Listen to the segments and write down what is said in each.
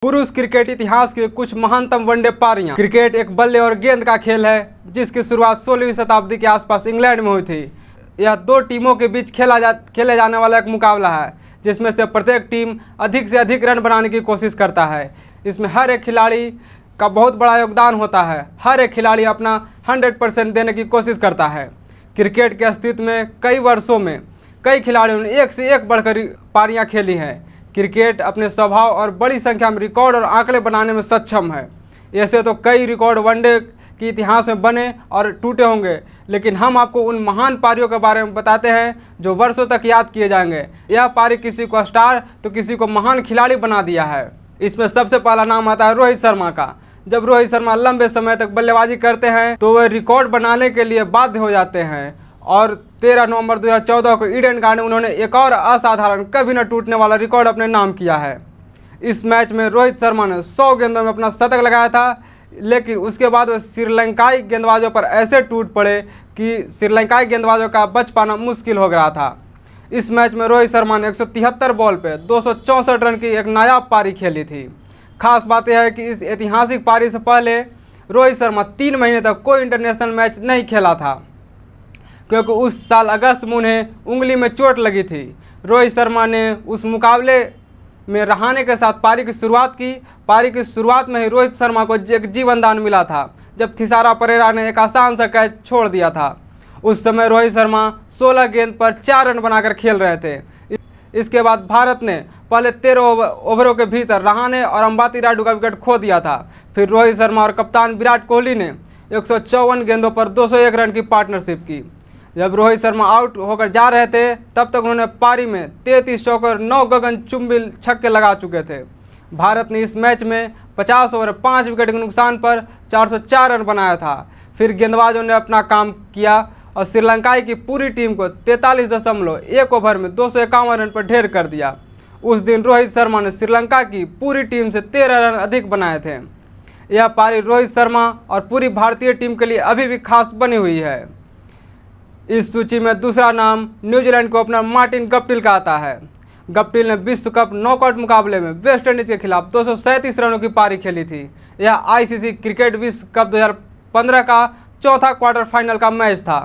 पुरुष क्रिकेट इतिहास के कुछ महानतम वनडे पारियां। क्रिकेट एक बल्ले और गेंद का खेल है जिसकी शुरुआत 16वीं शताब्दी के आसपास इंग्लैंड में हुई थी। यह दो टीमों के बीच खेले जाने वाला एक मुकाबला है जिसमें से प्रत्येक टीम अधिक से अधिक रन बनाने की कोशिश करता है। इसमें हर एक खिलाड़ी का बहुत बड़ा योगदान होता है। हर एक खिलाड़ी अपना 100% देने की कोशिश करता है। क्रिकेट के अस्तित्व में कई वर्षों में कई खिलाड़ियों ने एक से एक बढ़कर पारियां खेली हैं। क्रिकेट अपने स्वभाव और बड़ी संख्या में रिकॉर्ड और आंकड़े बनाने में सक्षम है। ऐसे तो कई रिकॉर्ड वनडे के इतिहास में बने और टूटे होंगे, लेकिन हम आपको उन महान पारियों के बारे में बताते हैं जो वर्षों तक याद किए जाएंगे। यह पारी किसी को स्टार तो किसी को महान खिलाड़ी बना दिया है। इसमें सबसे पहला नाम आता है रोहित शर्मा का। जब रोहित शर्मा लंबे समय तक बल्लेबाजी करते हैं तो वे रिकॉर्ड बनाने के लिए बाध्य हो जाते हैं और 13 नवंबर 2014 को ईडन गार्डन में उन्होंने एक और असाधारण कभी न टूटने वाला रिकॉर्ड अपने नाम किया है। इस मैच में रोहित शर्मा ने 100 गेंदों में अपना शतक लगाया था, लेकिन उसके बाद वे श्रीलंकाई गेंदबाजों पर ऐसे टूट पड़े कि श्रीलंकाई गेंदबाजों का बच पाना मुश्किल हो गया था। इस मैच में रोहित शर्मा ने 173 बॉल पे 264 रन की एक नायाब पारी खेली थी। खास बात यह है कि इस ऐतिहासिक पारी से पहले रोहित शर्मा 3 महीने तक कोई इंटरनेशनल मैच नहीं खेला था, क्योंकि उस साल अगस्त में उन्हें उंगली में चोट लगी थी। रोहित शर्मा ने उस मुकाबले में रहाणे के साथ पारी की शुरुआत की। पारी की शुरुआत में ही रोहित शर्मा को एक जीवन दान मिला था जब थिसारा परेरा ने एक आसान सा कैच छोड़ दिया था। उस समय रोहित शर्मा 16 गेंद पर 4 रन बनाकर खेल रहे थे। इसके बाद भारत ने पहले 13 ओवरों के भीतर रहाणे और अंबाती रायडू का विकेट खो दिया था। फिर रोहित शर्मा और कप्तान विराट कोहली ने 154 गेंदों पर 201 रन की पार्टनरशिप की। जब रोहित शर्मा आउट होकर जा रहे थे तब तक उन्होंने पारी में 33 चौके और 9 गगनचुंबी छक्के लगा चुके थे। भारत ने इस मैच में 50 ओवर 5 विकेट के नुकसान पर 404 रन बनाया था। फिर गेंदबाजों ने अपना काम किया और श्रीलंकाई की पूरी टीम को 43.1 ओवर में 251 रन पर ढेर कर दिया। उस दिन रोहित शर्मा ने श्रीलंका की पूरी टीम से 13 रन अधिक बनाए थे। यह पारी रोहित शर्मा और पूरी भारतीय टीम के लिए अभी भी खास बनी हुई है। इस सूची में दूसरा नाम न्यूजीलैंड के ओपनर मार्टिन गप्टिल का आता है। गप्टिल ने विश्व कप नॉकआउट मुकाबले में वेस्ट इंडीज के खिलाफ 237 रनों की पारी खेली थी। यह आईसीसी क्रिकेट विश्व कप 2015 का चौथा क्वार्टर फाइनल का मैच था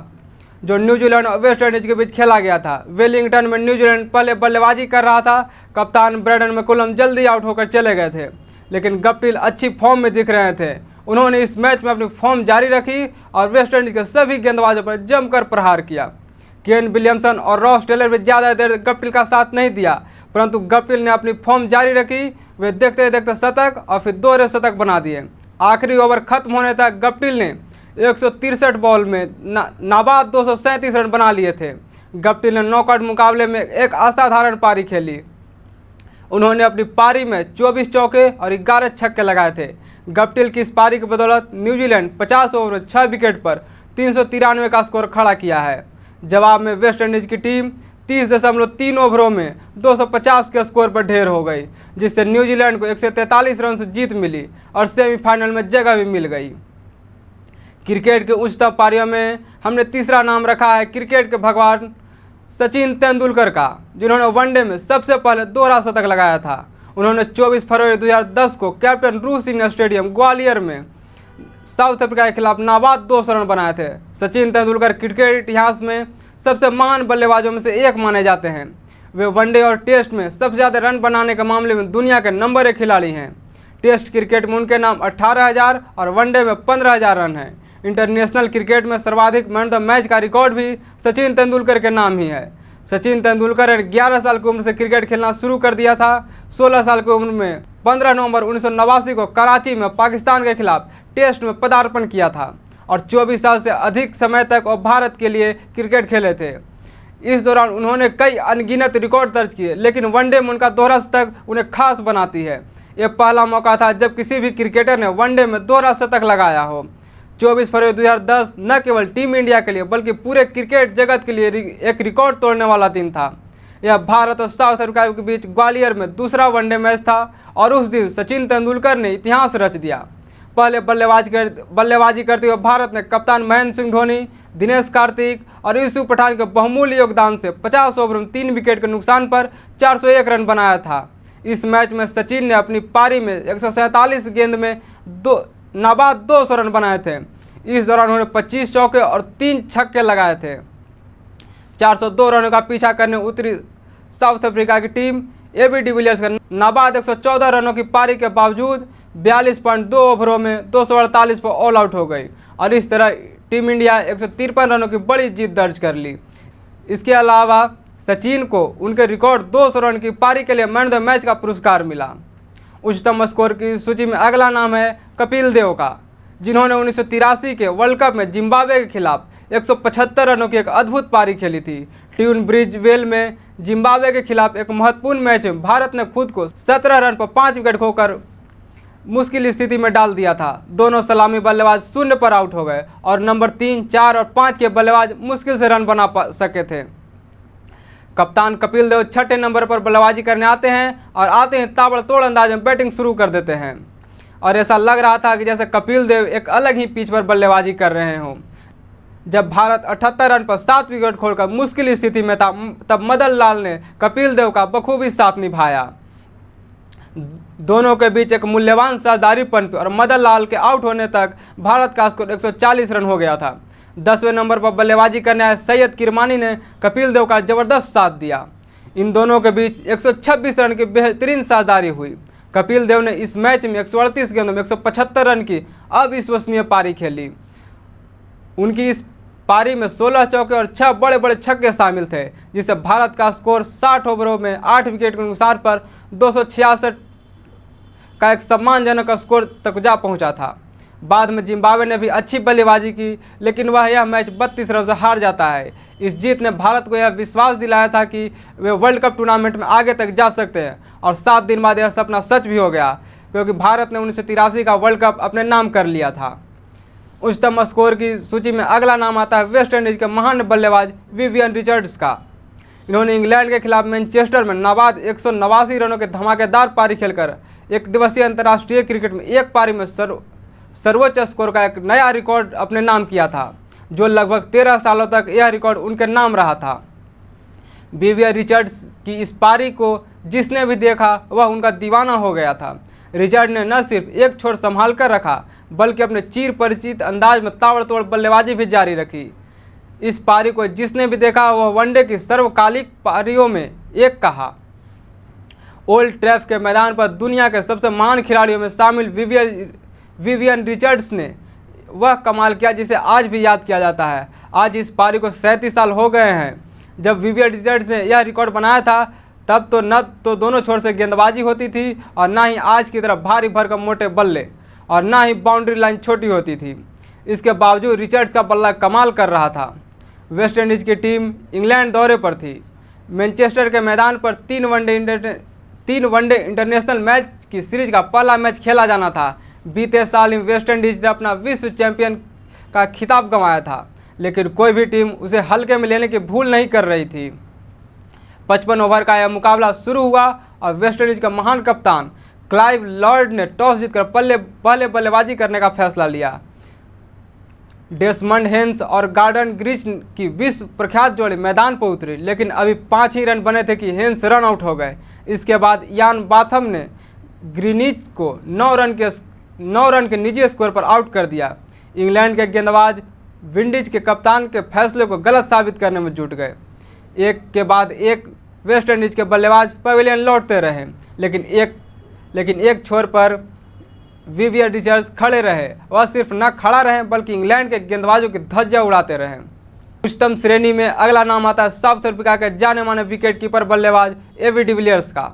जो न्यूजीलैंड और वेस्ट इंडीज के बीच खेला गया था। वेलिंगटन में न्यूजीलैंड पहले बल्लेबाजी कर रहा था। कप्तान ब्रैडन मैकुलम जल्दी आउट होकर चले गए थे, लेकिन गप्टिल अच्छी फॉर्म में दिख रहे थे। उन्होंने इस मैच में अपनी फॉर्म जारी रखी और वेस्ट इंडीज के सभी गेंदबाजों पर जमकर प्रहार किया। केन विलियमसन और रॉस टेलर भी ज़्यादा देर गप्टिल का साथ नहीं दिया, परंतु गप्टिल ने अपनी फॉर्म जारी रखी। वे देखते देखते शतक और फिर 2 शतक बना दिए। आखिरी ओवर खत्म होने तक गप्टिल ने 163 बॉल में नाबाद 237 रन बना लिए थे। गप्टिल ने नॉकआउट मुकाबले में एक असाधारण पारी खेली। उन्होंने अपनी पारी में 24 चौके और 11 छक्के लगाए थे। गप्टिल की इस पारी की बदौलत न्यूजीलैंड 50 ओवर में 6 विकेट पर 393 का स्कोर खड़ा किया है। जवाब में वेस्ट इंडीज की टीम 30.3 ओवरों में 250 के स्कोर पर ढेर हो गई, जिससे न्यूजीलैंड को 143 रन से जीत मिली और सेमीफाइनल में जगह भी मिल गई। क्रिकेट के उच्चतम पारियों में हमने तीसरा नाम रखा है क्रिकेट के भगवान सचिन तेंदुलकर का, जिन्होंने वनडे में सबसे पहले दोहरा शतक लगाया था। उन्होंने 24 फरवरी 2010 को कैप्टन रूप सिंह स्टेडियम ग्वालियर में साउथ अफ्रीका के खिलाफ नाबाद 200 रन बनाए थे। सचिन तेंदुलकर क्रिकेट इतिहास में सबसे महान बल्लेबाजों में से एक माने जाते हैं। वे वनडे और टेस्ट में सबसे ज़्यादा रन बनाने के मामले में दुनिया के नंबर 1 खिलाड़ी हैं। टेस्ट क्रिकेट में उनके नाम 18,000 और वनडे में 15,000 रन हैं। इंटरनेशनल क्रिकेट में सर्वाधिक मैन ऑफ द मैच का रिकॉर्ड भी सचिन तेंदुलकर के नाम ही है। सचिन तेंदुलकर ने 11 साल की उम्र से क्रिकेट खेलना शुरू कर दिया था। 16 साल की उम्र में 15 नवंबर 1989 को कराची में पाकिस्तान के खिलाफ टेस्ट में पदार्पण किया था और 24 साल से अधिक समय तक वो भारत के लिए क्रिकेट खेले थे। इस दौरान उन्होंने कई अनगिनत रिकॉर्ड दर्ज किए, लेकिन वनडे में उनका दोहरा शतक उन्हें खास बनाती है। यह पहला मौका था जब किसी भी क्रिकेटर ने वनडे में दोहरा शतक लगाया हो। 24 फरवरी 2010 न केवल टीम इंडिया के लिए बल्कि पूरे क्रिकेट जगत के लिए एक रिकॉर्ड तोड़ने वाला दिन था। यह भारत और साउथ अफ्रीका के बीच ग्वालियर में दूसरा वनडे मैच था और उस दिन सचिन तेंदुलकर ने इतिहास रच दिया। पहले बल्लेबाजी करते हुए भारत ने कप्तान महेंद्र सिंह धोनी, दिनेश कार्तिक और यूसुफ पठान के बहुमूल्य योगदान से 50 ओवर में 3 विकेट के नुकसान पर 401 रन बनाया था। इस मैच में सचिन ने अपनी पारी में 147 गेंद में नाबाद 200 रन बनाए थे। इस दौरान उन्होंने 25 चौके और 3 छक्के लगाए थे। 402 रनों का पीछा करने उतरी साउथ अफ्रीका की टीम एबी डिविलियर्स का नाबाद 114 रनों की पारी के बावजूद 42.2 ओवरों में 248 पर ऑल आउट हो गई और इस तरह टीम इंडिया 153 रनों की बड़ी जीत दर्ज कर ली। इसके अलावा सचिन को उनके रिकॉर्ड 200 रन की पारी के लिए मैन ऑफ द मैच का पुरस्कार मिला। उच्चतम स्कोर की सूची में अगला नाम है कपिल देव का, जिन्होंने 1983 के वर्ल्ड कप में जिम्बाब्वे के खिलाफ 175 रनों की एक अद्भुत पारी खेली थी। ट्यून ब्रिजवेल में जिम्बाब्वे के खिलाफ एक महत्वपूर्ण मैच में भारत ने खुद को 17 रन पर 5 विकेट खोकर मुश्किल स्थिति में डाल दिया था। दोनों सलामी बल्लेबाज शून्य पर आउट हो गए और नंबर 3, 4 और 5 के बल्लेबाज मुश्किल से रन बना सके थे। कप्तान कपिल देव छठे नंबर पर बल्लेबाजी करने आते हैं और आते ही ताबड़तोड़ अंदाज में बैटिंग शुरू कर देते हैं और ऐसा लग रहा था कि जैसे कपिल देव एक अलग ही पिच पर बल्लेबाजी कर रहे हों। जब भारत 78 रन पर 7 विकेट खोलकर मुश्किल स्थिति में था, तब मदन लाल ने कपिल देव का बखूबी साथ निभाया। दोनों के बीच एक मूल्यवान साझेदारीपन और मदन लाल के आउट होने तक भारत का स्कोर 140 रन हो गया था। 10वें नंबर पर बल्लेबाजी करने आए सैयद किरमानी ने कपिल देव का जबरदस्त साथ दिया। इन दोनों के बीच 126 रन की बेहतरीन साझेदारी हुई। कपिल देव ने इस मैच में 138 गेंदों में 175 रन की अविश्वसनीय पारी खेली। उनकी इस पारी में 16 चौके और 6 बड़े बड़े छक्के शामिल थे, जिससे भारत का स्कोर 60 ओवरों में 8 विकेट के नुकसान पर 266 का एक सम्मानजनक स्कोर तक जा पहुंचा था। बाद में जिम्बाब्वे ने भी अच्छी बल्लेबाजी की, लेकिन वह यह मैच 32 रन से हार जाता है। इस जीत ने भारत को यह विश्वास दिलाया था कि वे वर्ल्ड कप टूर्नामेंट में आगे तक जा सकते हैं और 7 दिन बाद यह सपना सच भी हो गया, क्योंकि भारत ने 1983 का वर्ल्ड कप अपने नाम कर लिया था। उच्चतम स्कोर की सूची में अगला नाम आता है वेस्ट इंडीज के महान बल्लेबाज विवियन रिचर्ड्स का। इन्होंने इंग्लैंड के खिलाफ मैनचेस्टर में नाबाद 189 रनों के धमाकेदार पारी खेलकर एक दिवसीय अंतर्राष्ट्रीय क्रिकेट में एक पारी में सर्वोच्च स्कोर का एक नया रिकॉर्ड अपने नाम किया था, जो लगभग 13 सालों तक यह रिकॉर्ड उनके नाम रहा था। विवियन रिचर्ड्स की इस पारी को जिसने भी देखा वह उनका दीवाना हो गया था। रिचर्ड ने न सिर्फ एक छोर संभाल कर रखा, बल्कि अपने चिर परिचित अंदाज में ताबड़तोड़ बल्लेबाजी भी जारी रखी। इस पारी को जिसने भी देखा वह वनडे की सर्वकालिक पारियों में एक कहा। ओल्ड ट्रैफ के मैदान पर दुनिया के सबसे महान खिलाड़ियों में शामिल विवियन रिचर्ड्स ने वह कमाल किया जिसे आज भी याद किया जाता है। आज इस पारी को 37 साल हो गए हैं। जब विवियन रिचर्ड्स ने यह रिकॉर्ड बनाया था, तब तो न तो दोनों छोर से गेंदबाजी होती थी और ना ही आज की तरह भारी भरकम मोटे बल्ले और ना ही बाउंड्री लाइन छोटी होती थी। इसके बावजूद रिचर्ड्स का बल्ला कमाल कर रहा था। वेस्ट इंडीज़ की टीम इंग्लैंड दौरे पर थी। मैनचेस्टर के मैदान पर 3 वनडे इंटरनेशनल मैच की सीरीज का पहला मैच खेला जाना था। बीते साल ही वेस्ट इंडीज ने अपना विश्व चैंपियन का खिताब गंवाया था, लेकिन कोई भी टीम उसे हल्के में लेने की भूल नहीं कर रही थी। 55 ओवर का यह मुकाबला शुरू हुआ और वेस्ट इंडीज का महान कप्तान क्लाइव लॉर्ड ने टॉस जीतकर पहले बल्लेबाजी करने का फैसला लिया। डेसमंड हेन्स और गॉर्डन ग्रीच की विश्व प्रख्यात जोड़ी मैदान पर उतरी, लेकिन अभी 5 ही रन बने थे कि हेन्स रन आउट हो गए। इसके बाद यान बाथम ने ग्रीनिच को 9 रन के निजी स्कोर पर आउट कर दिया। इंग्लैंड के गेंदबाज विंडीज के कप्तान के फैसले को गलत साबित करने में जुट गए। एक के बाद एक वेस्ट इंडीज के बल्लेबाज पवेलियन लौटते रहे, लेकिन एक छोर पर विवियन रिचर्ड्स खड़े रहे। वह सिर्फ न खड़ा रहे बल्कि इंग्लैंड के गेंदबाजों की धज्जियां उड़ाते रहे। उच्चतम श्रेणी में अगला नाम आता है साउथ अफ्रीका के जाने माने विकेट कीपर बल्लेबाज एबी डिविलियर्स का।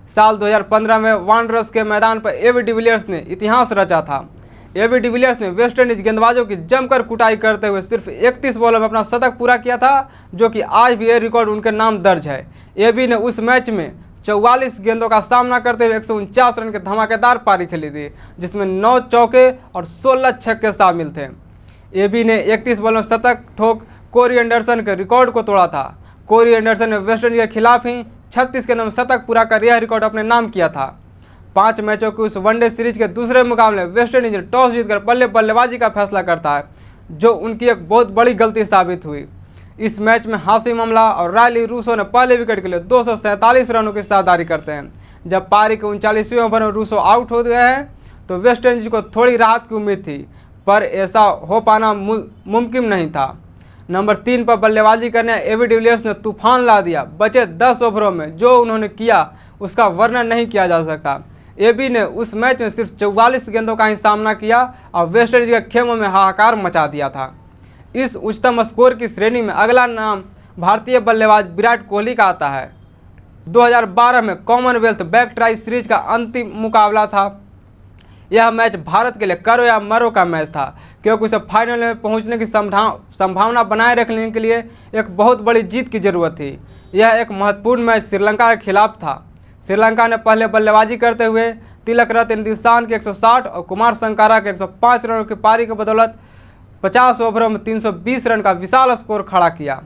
साल 2015 में वांडरर्स के मैदान पर एबी डिविलियर्स ने इतिहास रचा था। एबी डिविलियर्स ने वेस्ट इंडीज गेंदबाजों की जमकर कुटाई करते हुए सिर्फ 31 बॉलों में अपना शतक पूरा किया था, जो कि आज भी यह रिकॉर्ड उनके नाम दर्ज है। एबी ने उस मैच में 44 गेंदों का सामना करते हुए 149 रन की धमाकेदार पारी खेली थी, जिसमें 9 चौके और 16 छक्के शामिल थे। एबी ने 31 बॉलों में शतक ठोक कोरी एंडरसन के रिकॉर्ड को तोड़ा था। कोरी एंडरसन ने वेस्ट इंडीज के खिलाफ ही 36 गेंदों में शतक पूरा कर यह रिकॉर्ड अपने नाम किया था। 5 मैचों की उस वनडे सीरीज के दूसरे मुकाबले वेस्ट इंडीज ने टॉस जीतकर पहले बल्लेबाजी का फैसला करता है, जो उनकी एक बहुत बड़ी गलती साबित हुई। इस मैच में हाशिम अमला और रायली रूसो ने पहले विकेट के लिए 247 रनों की साझेदारी करते हैं। जब पारी के 39वें ओवर में रूसो आउट हो गए हैं तो वेस्ट इंडीज को थोड़ी राहत की उम्मीद थी, पर ऐसा हो पाना मुमकिन नहीं था। नंबर 3 पर बल्लेबाजी करने एबी डिविलियर्स ने तूफान ला दिया। बचे 10 ओवरों में जो उन्होंने किया उसका वर्णन नहीं किया जा सकता। एबी ने उस मैच में सिर्फ 44 गेंदों का ही सामना किया और वेस्ट इंडीज के खेमों में हाहाकार मचा दिया था। इस उच्चतम स्कोर की श्रेणी में अगला नाम भारतीय बल्लेबाज विराट कोहली का आता है। 2012 में कॉमनवेल्थ बैक ट्राई सीरीज का अंतिम मुकाबला था। यह मैच भारत के लिए करो या मरो का मैच था, क्योंकि उसे फाइनल में पहुंचने की संभावना बनाए रखने के लिए एक बहुत बड़ी जीत की जरूरत थी। यह एक महत्वपूर्ण मैच श्रीलंका के खिलाफ था। श्रीलंका ने पहले बल्लेबाजी करते हुए तिलक रत्न दिलशान के 160 और कुमार संगाकारा के 105 रनों की पारी की बदौलत 50 ओवरों में 320 रन का विशाल स्कोर खड़ा किया।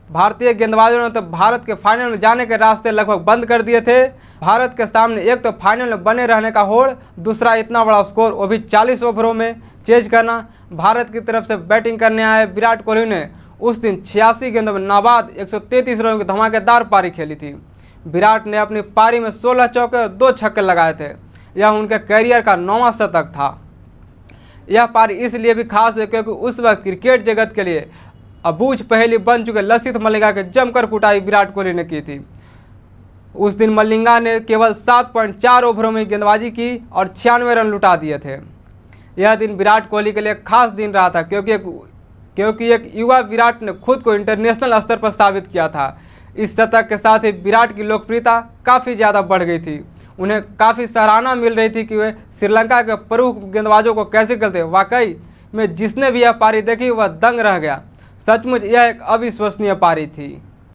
भारतीय गेंदबाजों ने तो भारत के फाइनल में जाने के रास्ते लगभग बंद कर दिए थे। भारत के सामने एक तो फाइनल में बने रहने का होड़, दूसरा इतना बड़ा स्कोर, वो भी 40 ओवरों में चेज करना। भारत की तरफ से बैटिंग करने आए विराट कोहली ने उस दिन 86 गेंदों में नाबाद 133 रनों की धमाकेदार पारी खेली थी। विराट ने अपनी पारी में 16 चौके और 2 छक्के लगाए थे। यह उनके कैरियर का 9वां शतक था। यह पारी इसलिए भी खास है क्योंकि उस वक्त क्रिकेट जगत के लिए अबूझ पहेली बन चुके लसित मलिंगा के जमकर कुटाई विराट कोहली ने की थी। उस दिन मलिंगा ने केवल 7.4 ओवरों में गेंदबाजी की और 96 रन लुटा दिए थे। यह दिन विराट कोहली के लिए खास दिन रहा था क्योंकि एक युवा विराट ने खुद को इंटरनेशनल स्तर पर साबित किया था। इस शतक के साथ ही विराट की लोकप्रियता काफ़ी ज़्यादा बढ़ गई थी। उन्हें काफ़ी सराहना मिल रही थी कि वे श्रीलंका के प्रमुख गेंदबाजों को कैसे खेलते। वाकई में जिसने भी यह पारी देखी वह दंग रह गया। सचमुच यह एक अविश्वसनीय पारी थी।